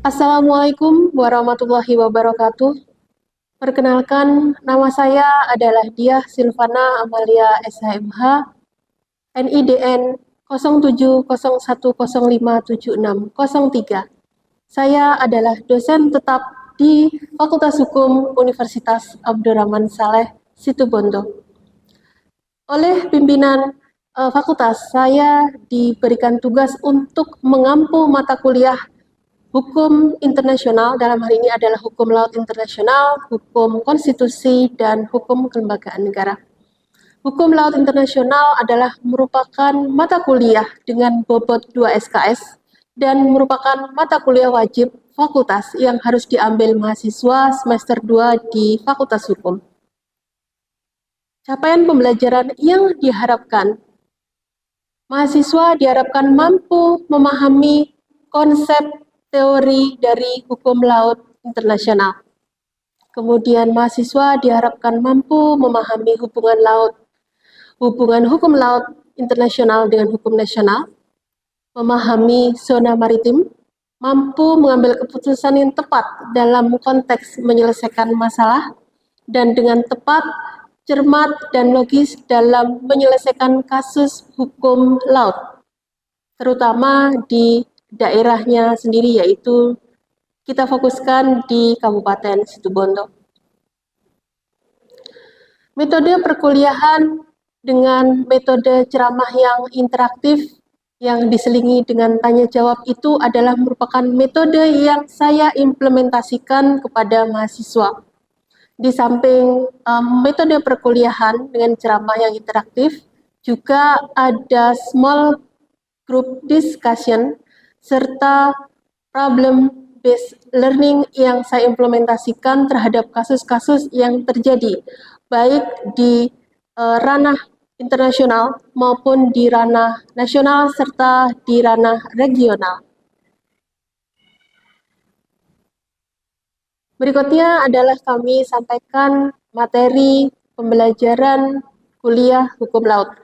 Assalamualaikum warahmatullahi wabarakatuh. Perkenalkan, nama saya adalah Diah Silvana Amalia SHMH, NIDN 0701057603. Saya adalah dosen tetap di Fakultas Hukum Universitas Abdurrahman Saleh, Situbondo. Oleh pimpinan fakultas, saya diberikan tugas untuk mengampu mata kuliah hukum internasional, dalam hal ini adalah hukum laut internasional, hukum konstitusi, dan hukum kelembagaan negara. Hukum laut internasional adalah merupakan mata kuliah dengan bobot 2 SKS dan merupakan mata kuliah wajib fakultas yang harus diambil mahasiswa semester 2 di Fakultas Hukum. Capaian pembelajaran yang diharapkan, mahasiswa diharapkan mampu memahami konsep teori dari hukum laut internasional. Kemudian mahasiswa diharapkan mampu memahami hubungan hukum laut internasional dengan hukum nasional, memahami zona maritim, mampu mengambil keputusan yang tepat dalam konteks menyelesaikan masalah, dan dengan tepat, cermat, dan logis dalam menyelesaikan kasus hukum laut, terutama di daerahnya sendiri, yaitu kita fokuskan di Kabupaten Situbondo. Metode perkuliahan dengan metode ceramah yang interaktif yang diselingi dengan tanya jawab itu adalah merupakan metode yang saya implementasikan kepada mahasiswa. Di samping metode perkuliahan dengan ceramah yang interaktif, juga ada small group discussion serta problem-based learning yang saya implementasikan terhadap kasus-kasus yang terjadi, baik di ranah internasional maupun di ranah nasional serta di ranah regional. Berikutnya adalah kami sampaikan materi pembelajaran kuliah hukum laut.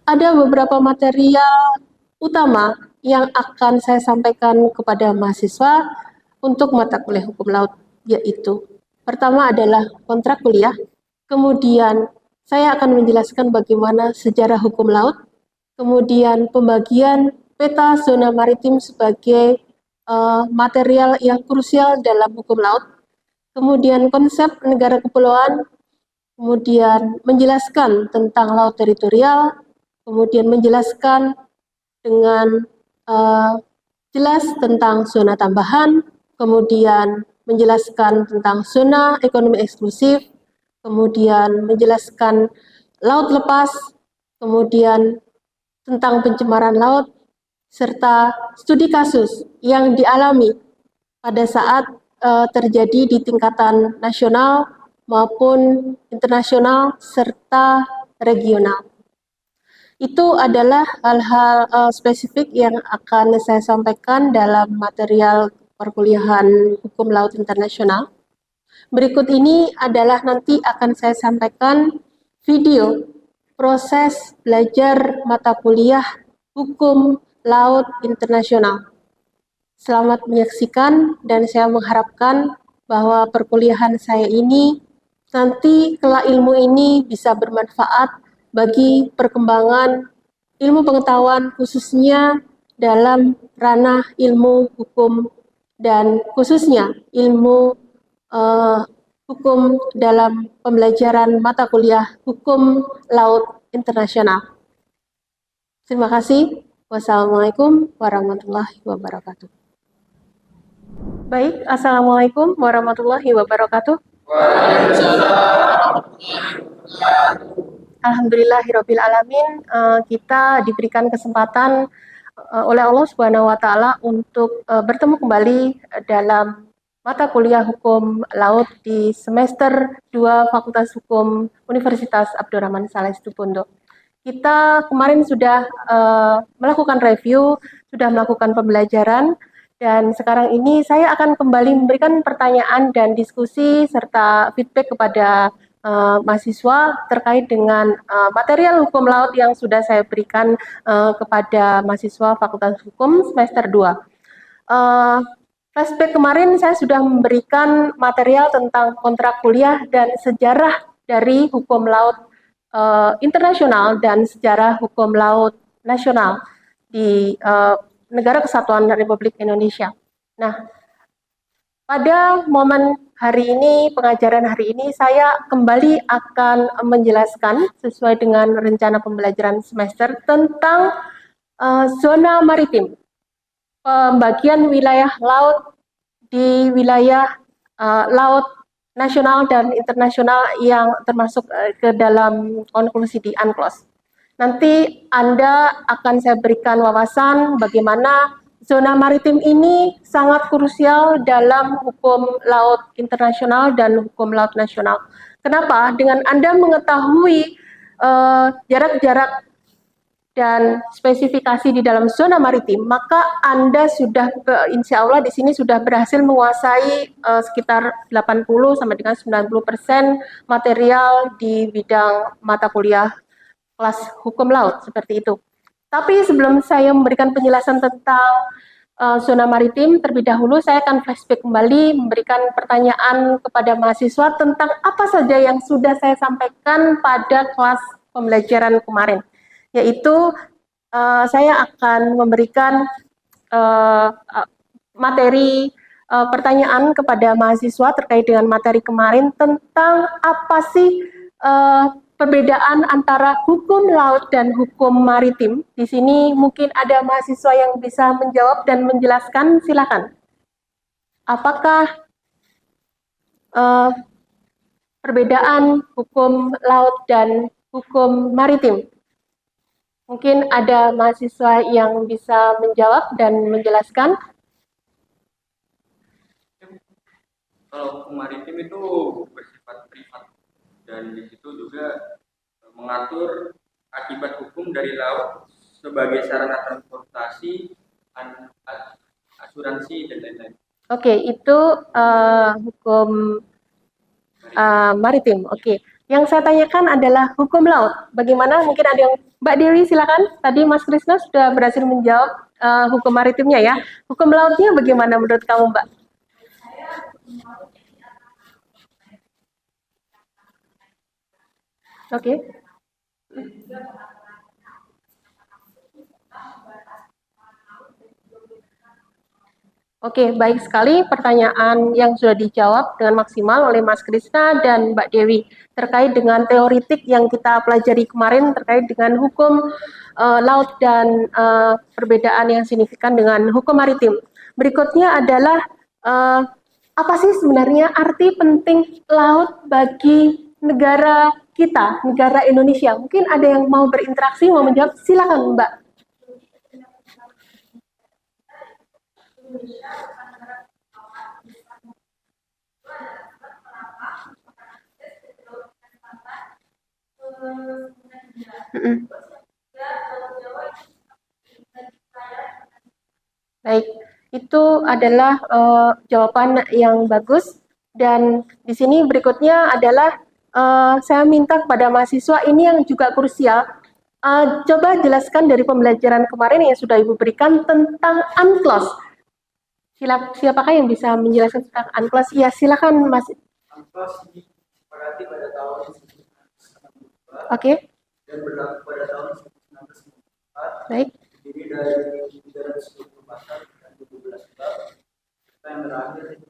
Ada beberapa material utama yang akan saya sampaikan kepada mahasiswa untuk mata kuliah hukum laut, yaitu pertama adalah kontrak kuliah, kemudian saya akan menjelaskan bagaimana sejarah hukum laut, kemudian pembagian peta zona maritim sebagai material yang krusial dalam hukum laut, kemudian konsep negara kepulauan, kemudian menjelaskan tentang laut teritorial, kemudian menjelaskan dengan jelas tentang zona tambahan, kemudian menjelaskan tentang zona ekonomi eksklusif, kemudian menjelaskan laut lepas, kemudian tentang pencemaran laut, serta studi kasus yang dialami pada saat terjadi di tingkatan nasional maupun internasional serta regional. Itu adalah hal-hal spesifik yang akan saya sampaikan dalam material perkuliahan hukum laut internasional. Berikut ini adalah nanti akan saya sampaikan video proses belajar mata kuliah hukum laut internasional. Selamat menyaksikan dan saya mengharapkan bahwa perkuliahan saya ini nanti kelak ilmu ini bisa bermanfaat bagi perkembangan ilmu pengetahuan khususnya dalam ranah ilmu hukum dan khususnya ilmu hukum dalam pembelajaran mata kuliah hukum laut internasional. Terima kasih. Wassalamualaikum warahmatullahi wabarakatuh. Baik, Assalamualaikum warahmatullahi wabarakatuh. Alhamdulillahirabbil alamin, kita diberikan kesempatan oleh Allah Subhanahu wa taala untuk bertemu kembali dalam mata kuliah hukum laut di semester 2 Fakultas Hukum Universitas Abdurrahman Saleh Situbondo. Kita kemarin sudah melakukan review, sudah melakukan pembelajaran, dan sekarang ini saya akan kembali memberikan pertanyaan dan diskusi serta feedback kepada mahasiswa terkait dengan material hukum laut yang sudah saya berikan kepada mahasiswa Fakultas Hukum semester 2. Flashback kemarin saya sudah memberikan material tentang kontrak kuliah dan sejarah dari hukum laut internasional dan sejarah hukum laut nasional di Negara Kesatuan Republik Indonesia. Nah, pada momen hari ini, pengajaran hari ini, saya kembali akan menjelaskan sesuai dengan rencana pembelajaran semester tentang zona maritim, pembagian wilayah laut di wilayah laut nasional dan internasional yang termasuk ke dalam konklusi di UNCLOS. Nanti Anda akan saya berikan wawasan bagaimana zona maritim ini sangat krusial dalam hukum laut internasional dan hukum laut nasional. Kenapa? Dengan Anda mengetahui jarak-jarak dan spesifikasi di dalam zona maritim, maka Anda sudah insya Allah di sini sudah berhasil menguasai sekitar 80 sampai dengan 90% material di bidang mata kuliah kelas hukum laut seperti itu. Tapi sebelum saya memberikan penjelasan tentang zona maritim, terlebih dahulu saya akan flashback kembali memberikan pertanyaan kepada mahasiswa tentang apa saja yang sudah saya sampaikan pada kelas pembelajaran kemarin, yaitu saya akan memberikan materi pertanyaan kepada mahasiswa terkait dengan materi kemarin tentang apa sih perbedaan antara hukum laut dan hukum maritim. Di sini mungkin ada mahasiswa yang bisa menjawab dan menjelaskan, silakan. Apakah perbedaan hukum laut dan hukum maritim? Mungkin ada mahasiswa yang bisa menjawab dan menjelaskan. Kalau hukum maritim itu bersifat privat dan di situ juga mengatur akibat hukum dari laut sebagai sarana transportasi, asuransi dan lain-lain. Oke, itu hukum maritim. Oke. Yang saya tanyakan adalah hukum laut. Bagaimana? Mungkin ada yang Mbak Dewi, silakan. Tadi Mas Krisna sudah berhasil menjawab hukum maritimnya ya. Hukum lautnya bagaimana menurut kamu, Mbak? Oke. Oke, baik sekali pertanyaan yang sudah dijawab dengan maksimal oleh Mas Krisna dan Mbak Dewi terkait dengan teoritik yang kita pelajari kemarin terkait dengan hukum laut dan perbedaan yang signifikan dengan hukum maritim. Berikutnya adalah apa sih sebenarnya arti penting laut bagi negara kita, negara Indonesia? Mungkin ada yang mau berinteraksi, mau menjawab, silakan Mbak. Baik, itu adalah jawaban yang bagus. Dan di sini berikutnya adalah saya minta kepada mahasiswa ini yang juga krusial. Coba jelaskan dari pembelajaran kemarin yang sudah Ibu berikan tentang UNCLOS. Siapakah yang bisa menjelaskan tentang UNCLOS? Ya, silakan Mas. UNCLOS disepakati pada tahun 1992. Oke. Dan berlaku pada tahun 1994. Baik. Terdiri dari 320 pasal dan 17 bab. Yang terakhir itu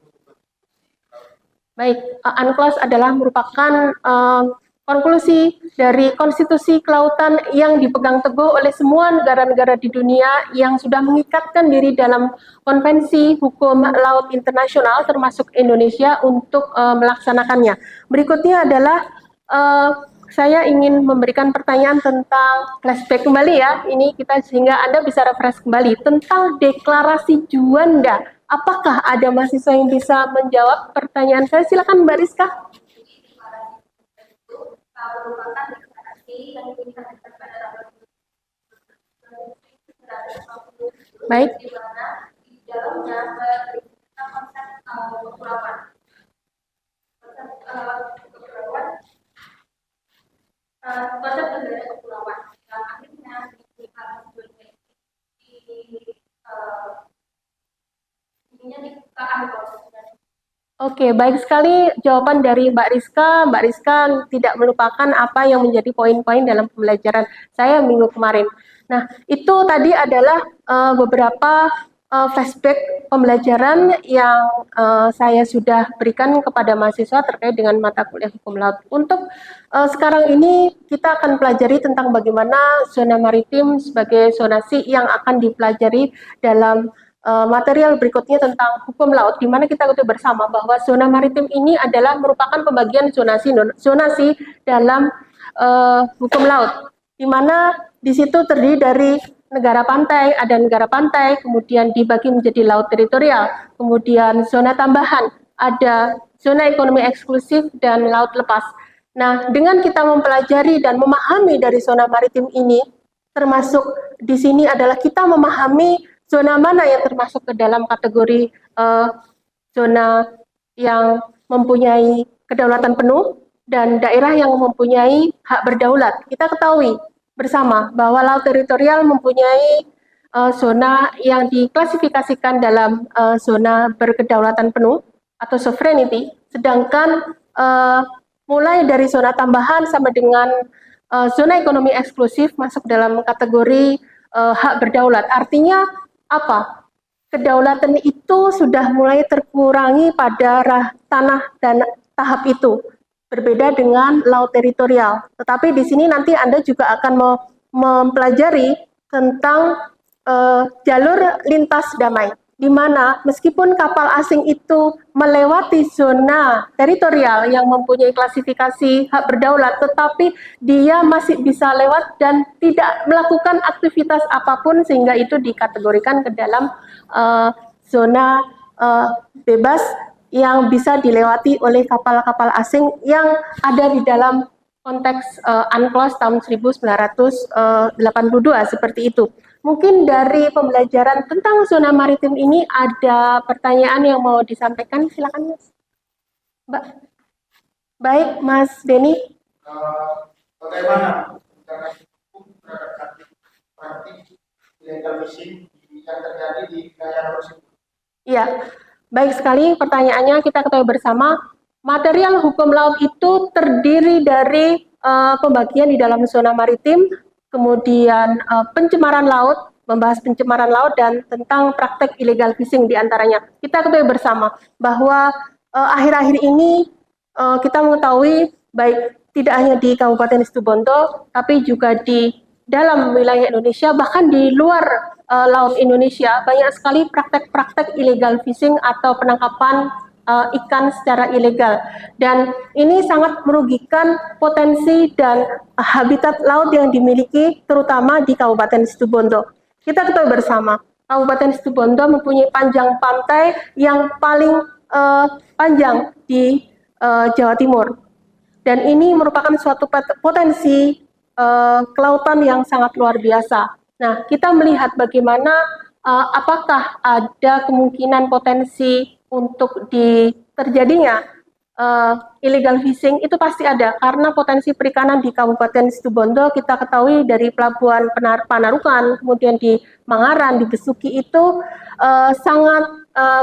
baik, UNCLOS adalah merupakan konklusi dari konstitusi kelautan yang dipegang teguh oleh semua negara-negara di dunia yang sudah mengikatkan diri dalam konvensi hukum laut internasional termasuk Indonesia untuk melaksanakannya. Berikutnya adalah saya ingin memberikan pertanyaan tentang flashback kembali ya. Ini kita sehingga Anda bisa refresh kembali tentang deklarasi Juanda. Apakah ada mahasiswa yang bisa menjawab pertanyaan saya? Silakan Mbak Rizka. Baik. Konsep negara kepulauan yang akhirnya ininya Oke, baik sekali jawaban dari Mbak Rizka. Mbak Rizka tidak melupakan apa yang menjadi poin-poin dalam pembelajaran saya minggu kemarin. Nah, itu tadi adalah beberapa flashback pembelajaran yang saya sudah berikan kepada mahasiswa terkait dengan mata kuliah hukum laut. Untuk sekarang ini kita akan pelajari tentang bagaimana zona maritim sebagai zonasi yang akan dipelajari dalam material berikutnya tentang hukum laut, di mana kita ketahui bersama bahwa zona maritim ini adalah merupakan pembagian zonasi dalam hukum laut, di mana di situ terdiri dari negara pantai, ada negara pantai, kemudian dibagi menjadi laut teritorial, kemudian zona tambahan, ada zona ekonomi eksklusif dan laut lepas. Nah, dengan kita mempelajari dan memahami dari zona maritim ini, termasuk di sini adalah kita memahami zona mana yang termasuk ke dalam kategori zona yang mempunyai kedaulatan penuh dan daerah yang mempunyai hak berdaulat. Kita ketahui bersama bahwa laut teritorial mempunyai zona yang diklasifikasikan dalam zona berkedaulatan penuh atau sovereignty, sedangkan mulai dari zona tambahan sampai dengan zona ekonomi eksklusif masuk dalam kategori hak berdaulat. Artinya apa? Kedaulatan itu sudah mulai terkurangi pada tanah dan tahap itu. Berbeda dengan laut teritorial. Tetapi di sini nanti Anda juga akan mempelajari tentang jalur lintas damai, di mana meskipun kapal asing itu melewati zona teritorial yang mempunyai klasifikasi hak berdaulat, tetapi dia masih bisa lewat dan tidak melakukan aktivitas apapun sehingga itu dikategorikan ke dalam zona bebas yang bisa dilewati oleh kapal-kapal asing yang ada di dalam konteks UNCLOS tahun 1982 seperti itu. Mungkin dari pembelajaran tentang zona maritim ini ada pertanyaan yang mau disampaikan, silakan Mas. Mbak. Baik, Mas Denny. Bagaimana hukum terhadap praktik illegal fishing yang terjadi di wilayah tersebut? Iya, baik sekali pertanyaannya. Kita ketahui bersama material hukum laut itu terdiri dari pembagian di dalam zona maritim, kemudian pencemaran laut, membahas pencemaran laut dan tentang praktek illegal fishing diantaranya. Kita ketahui bersama bahwa akhir-akhir ini kita mengetahui baik tidak hanya di Kabupaten Situbondo, tapi juga di dalam wilayah Indonesia, bahkan di luar laut Indonesia, banyak sekali praktek-praktek illegal fishing atau penangkapan ikan secara ilegal. Dan ini sangat merugikan potensi dan habitat laut yang dimiliki terutama di Kabupaten Situbondo. Kita ketahui bersama, Kabupaten Situbondo mempunyai panjang pantai yang paling panjang di Jawa Timur. Dan ini merupakan suatu potensi kelautan yang sangat luar biasa. Nah, kita melihat bagaimana apakah ada kemungkinan potensi untuk terjadinya illegal fishing, itu pasti ada karena potensi perikanan di Kabupaten Situbondo kita ketahui dari pelabuhan Panarukan, kemudian di Mangaran, di Besuki itu sangat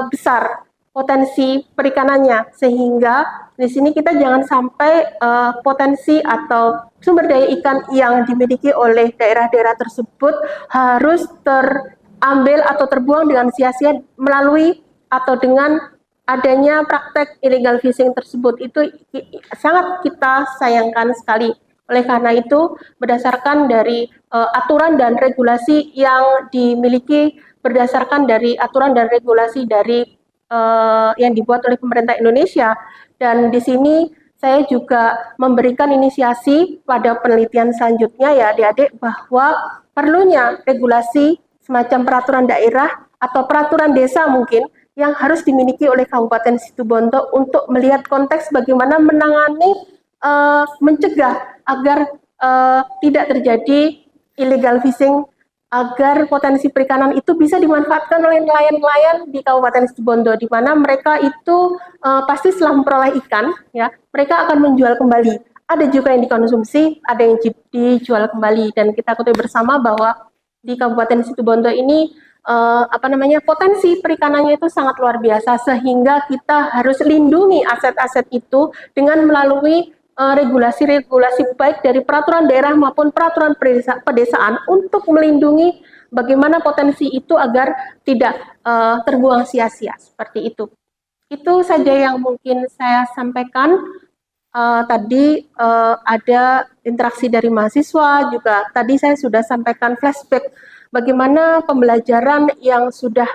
besar potensi perikanannya, sehingga di sini kita jangan sampai potensi atau sumber daya ikan yang dimiliki oleh daerah-daerah tersebut harus terambil atau terbuang dengan sia-sia melalui atau dengan adanya praktek illegal fishing tersebut. Itu sangat kita sayangkan sekali. Oleh karena itu, berdasarkan dari aturan dan regulasi yang dimiliki, berdasarkan dari aturan dan regulasi dari yang dibuat oleh pemerintah Indonesia, dan di sini saya juga memberikan inisiasi pada penelitian selanjutnya ya adik-adik, bahwa perlunya regulasi semacam peraturan daerah atau peraturan desa mungkin yang harus dimiliki oleh Kabupaten Situbondo untuk melihat konteks bagaimana menangani, mencegah agar tidak terjadi illegal fishing, agar potensi perikanan itu bisa dimanfaatkan oleh nelayan-nelayan di Kabupaten Situbondo, di mana mereka itu pasti setelah memperoleh ikan, ya, mereka akan menjual kembali. Ada juga yang dikonsumsi, ada yang dijual kembali, dan kita ketahui bersama bahwa di Kabupaten Situbondo ini potensi perikanannya itu sangat luar biasa, sehingga kita harus lindungi aset-aset itu dengan melalui regulasi-regulasi baik dari peraturan daerah maupun peraturan pedesaan untuk melindungi bagaimana potensi itu agar tidak terbuang sia-sia seperti itu. Itu saja yang mungkin saya sampaikan. Tadi ada interaksi dari mahasiswa juga. Tadi saya sudah sampaikan flashback bagaimana pembelajaran yang sudah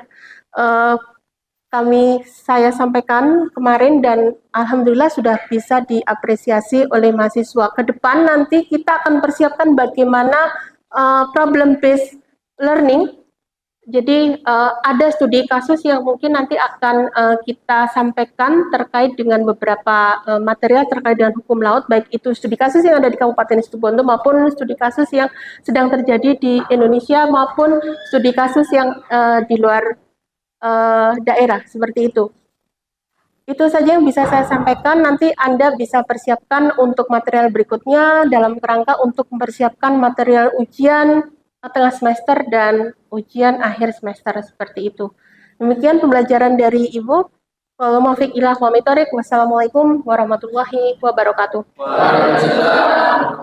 saya sampaikan kemarin dan alhamdulillah sudah bisa diapresiasi oleh mahasiswa. Ke depan nanti kita akan persiapkan bagaimana problem based learning. Jadi ada studi kasus yang mungkin nanti akan kita sampaikan terkait dengan beberapa material terkait dengan hukum laut, baik itu studi kasus yang ada di Kabupaten Situbondo maupun studi kasus yang sedang terjadi di Indonesia maupun studi kasus yang di luar daerah, seperti itu. Itu saja yang bisa saya sampaikan. Nanti Anda bisa persiapkan untuk material berikutnya dalam kerangka untuk mempersiapkan material ujian tengah semester dan ujian akhir semester seperti itu. Demikian pembelajaran dari Ibu. Wassalamualaikum warahmatullahi wabarakatuh. Waalaikumsalam.